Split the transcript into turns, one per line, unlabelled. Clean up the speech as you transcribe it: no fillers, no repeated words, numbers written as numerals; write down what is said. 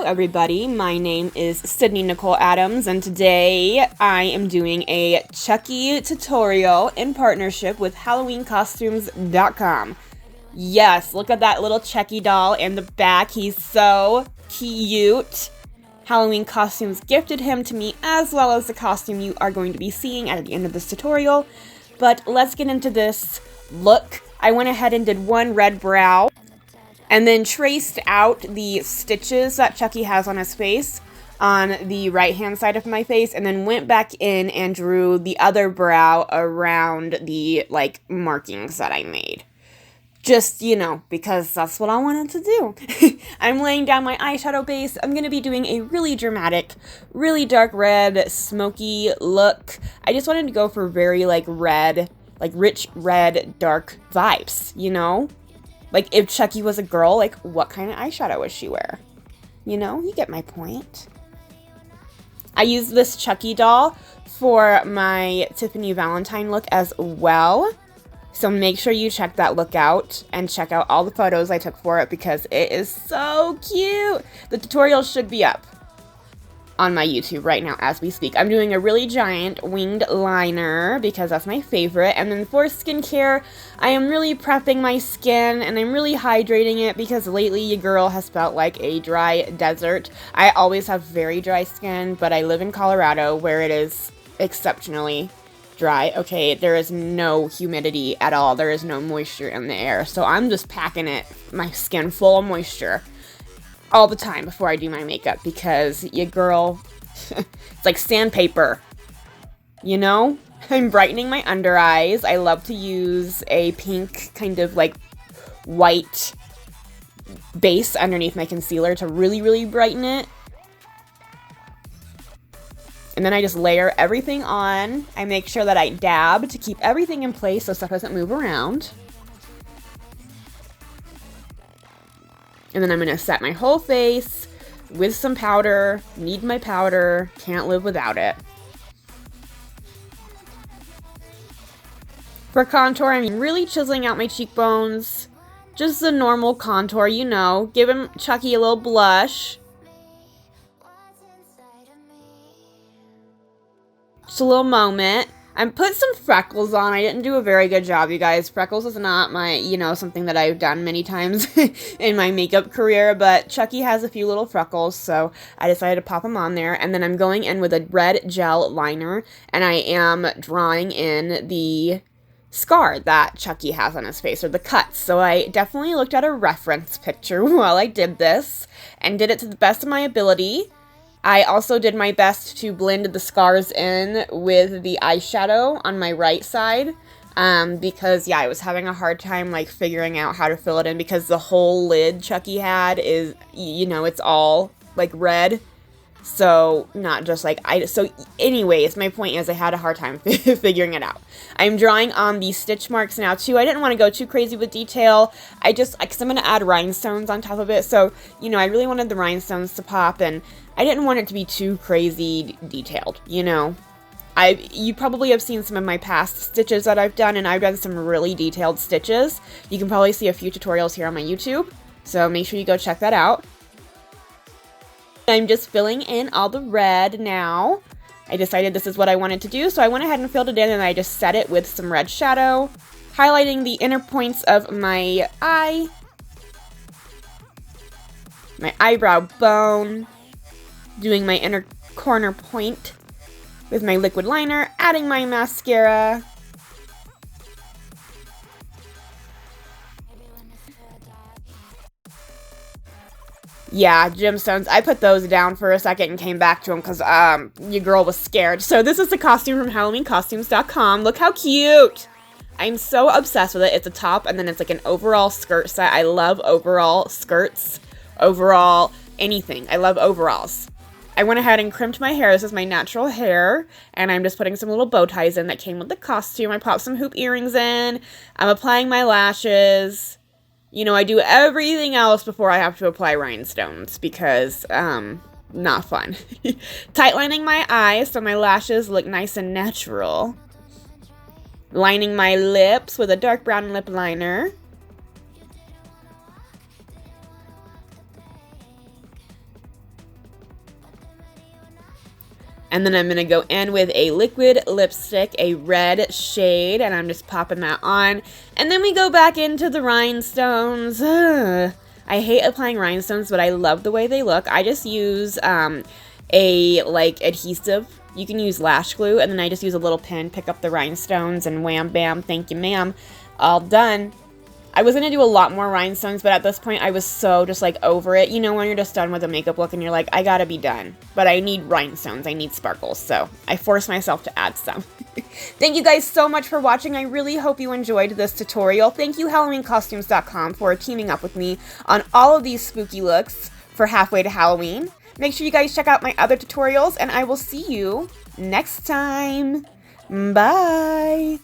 everybody, my name is Sydney Nicole Addams, and today I am doing a Chucky tutorial in partnership with HalloweenCostumes.com. Yes, look at that little Chucky doll in the back, he's so cute. Halloween Costumes gifted him to me, as well as the costume you are going to be seeing at the end of this tutorial. But let's get into this look. I went ahead and did one red brow, and then traced out the stitches that Chucky has on his face on the right-hand side of my face, and then went back in and drew the other brow around the, markings that I made. Just, because that's what I wanted to do. I'm laying down my eyeshadow base. I'm going to be doing a really dramatic, really dark red, smoky look. I just wanted to go for very, red, rich red, dark vibes, if Chucky was a girl, what kind of eyeshadow would she wear? You get my point. I used this Chucky doll for my Tiffany Valentine look as well. So make sure you check that look out and check out all the photos I took for it because it is so cute. The tutorial should be up on my YouTube right now as we speak. I'm doing a really giant winged liner because that's my favorite. And then for skincare, I am really prepping my skin and I'm really hydrating it because lately your girl has felt like a dry desert. I always have very dry skin, but I live in Colorado where it is exceptionally dry. Okay, there is no humidity at all. There is no moisture in the air. So I'm just packing my skin full of moisture all the time before I do my makeup because your girl, it's like sandpaper, I'm brightening my under eyes. I love to use a pink kind of white base underneath my concealer to really, really brighten it. And then I just layer everything on. I make sure that I dab to keep everything in place so stuff doesn't move around. And then I'm going to set my whole face with some powder. Need my powder. Can't live without it. For contour, I'm really chiseling out my cheekbones. Just the normal contour, Giving Chucky a little blush. Just a little moment. I put some freckles on. I didn't do a very good job, you guys. Freckles is not my, something that I've done many times in my makeup career, but Chucky has a few little freckles, so I decided to pop them on there. And then I'm going in with a red gel liner, and I am drawing in the scar that Chucky has on his face, or the cuts. So I definitely looked at a reference picture while I did this, and did it to the best of my ability. I also did my best to blend the scars in with the eyeshadow on my right side because, I was having a hard time, figuring out how to fill it in because the whole lid Chucky had is, it's all, red. So, not just, So, anyways, my point is I had a hard time figuring it out. I'm drawing on the stitch marks now, too. I didn't want to go too crazy with detail. Because I'm going to add rhinestones on top of it. So, I really wanted the rhinestones to pop, and I didn't want it to be too crazy detailed, You probably have seen some of my past stitches that I've done, and I've done some really detailed stitches. You can probably see a few tutorials here on my YouTube, so make sure you go check that out. I'm just filling in all the red now. I decided this is what I wanted to do, so I went ahead and filled it in, and I just set it with some red shadow, highlighting the inner points of my eye, my eyebrow bone, doing my inner corner point with my liquid liner, adding my mascara. Yeah, gemstones. I put those down for a second and came back to them because your girl was scared. So this is the costume from HalloweenCostumes.com. Look how cute! I'm so obsessed with it. It's a top and then it's an overall skirt set. I love overall skirts, overall anything. I love overalls. I went ahead and crimped my hair. This is my natural hair, and I'm just putting some little bow ties in that came with the costume. I popped some hoop earrings in. I'm applying my lashes. I do everything else before I have to apply rhinestones because, not fun. Tightlining my eyes so my lashes look nice and natural. Lining my lips with a dark brown lip liner. And then I'm going to go in with a liquid lipstick, a red shade, and I'm just popping that on. And then we go back into the rhinestones. Ugh. I hate applying rhinestones, but I love the way they look. I just use a like adhesive. You can use lash glue, and then I just use a little pin, pick up the rhinestones, and wham bam, thank you ma'am, all done. I was going to do a lot more rhinestones, but at this point I was so just like over it. You know when you're just done with a makeup look and you're like, I gotta be done. But I need rhinestones, I need sparkles, so I forced myself to add some. Thank you guys so much for watching. I really hope you enjoyed this tutorial. Thank you HalloweenCostumes.com for teaming up with me on all of these spooky looks for halfway to Halloween. Make sure you guys check out my other tutorials, and I will see you next time. Bye!